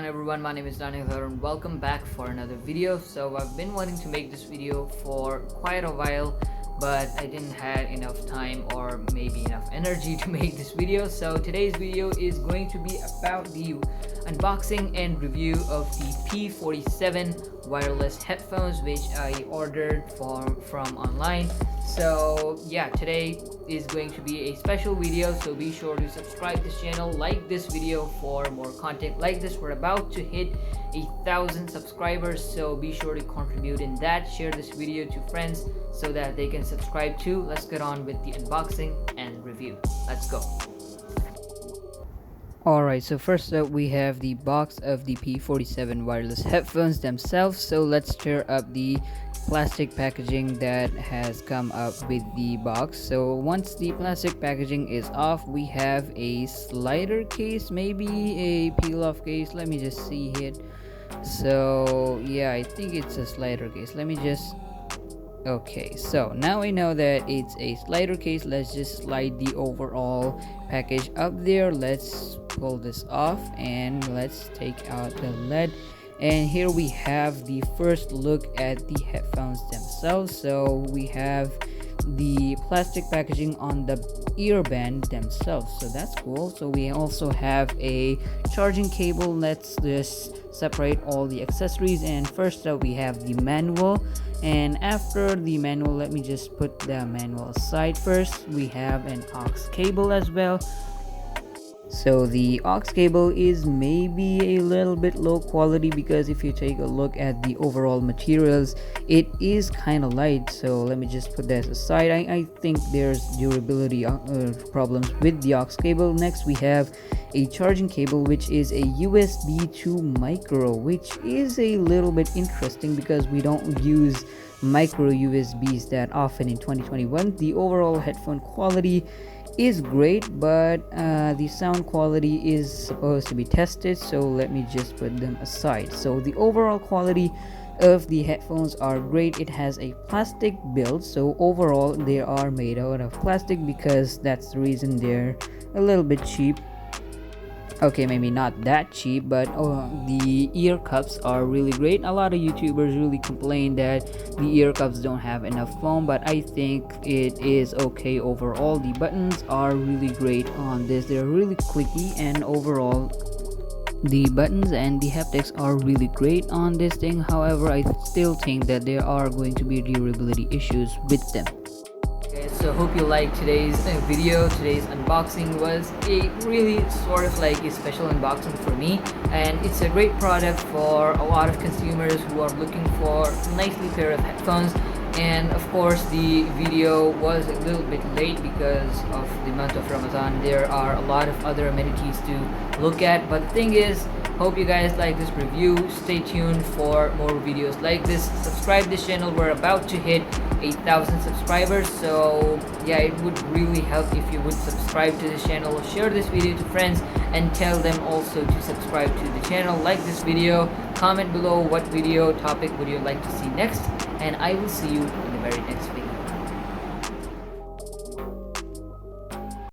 everyone, my name is Daniel and welcome back for another video. So I've been wanting to make this video for quite a while, but I didn't have enough time or maybe enough energy to make this video. So today's video is going to be about the unboxing and review of the P47 wireless headphones, which I ordered from online. So yeah, today is going to be a special video, so be sure to subscribe this channel, like this video for more content like this. We're about to hit 1,000 subscribers, so be sure to contribute in that. Share this video to friends so that they can subscribe too. Let's get on with the unboxing and review. Let's go. Alright, so first up we have the box of the P47 wireless headphones themselves. So let's tear up the plastic packaging that has come up with the box. So once the plastic packaging is off, we have a slider case, maybe a peel off case. Let me just see it. So yeah, I think it's a slider case. Let me just Okay, so now I know that it's a slider case. Let's just slide the overall package up there. Let's pull this off and let's take out the lid. And here we have the first look at the headphones themselves. So we have the plastic packaging on the earband themselves, so that's cool. So we also have a charging cable. Let's just separate all the accessories, and first up we have the manual. And after the manual, let me just put the manual aside. First we have an aux cable as well. So the aux cable is maybe a little bit low quality, because if you take a look at the overall materials, it is kind of light. So let me just put that aside. I think there's durability problems with the aux cable. Next we have a charging cable, which is a USB to micro, which is a little bit interesting because we don't use micro USBs that often in 2021. The overall headphone quality is great, but the sound quality is supposed to be tested, so let me just put them aside. So the overall quality of the headphones are great. It has a plastic build, so overall they are made out of plastic, because that's the reason they're a little bit cheap. Okay, maybe not that cheap, but the ear cups are really great. A lot of YouTubers really complain that the ear cups don't have enough foam, but I think it is okay overall. The buttons are really great on this. They're really clicky, and overall the buttons and the haptics are really great on this thing. However, I still think that there are going to be durability issues with them. So hope you liked today's video. Today's unboxing was a really sort of like a special unboxing for me, and it's a great product for a lot of consumers who are looking for a nicely pair of headphones. And of course the video was a little bit late because of the month of Ramadan. There are a lot of other amenities to look at, but the thing is, hope you guys like this review. Stay tuned for more videos like this. Subscribe this channel. We're about to hit 1,000 subscribers, so yeah, it would really help if you would subscribe to this channel, share this video to friends, and tell them also to subscribe to the channel. Like this video, comment below what video topic would you like to see next, and I will see you in the very next video.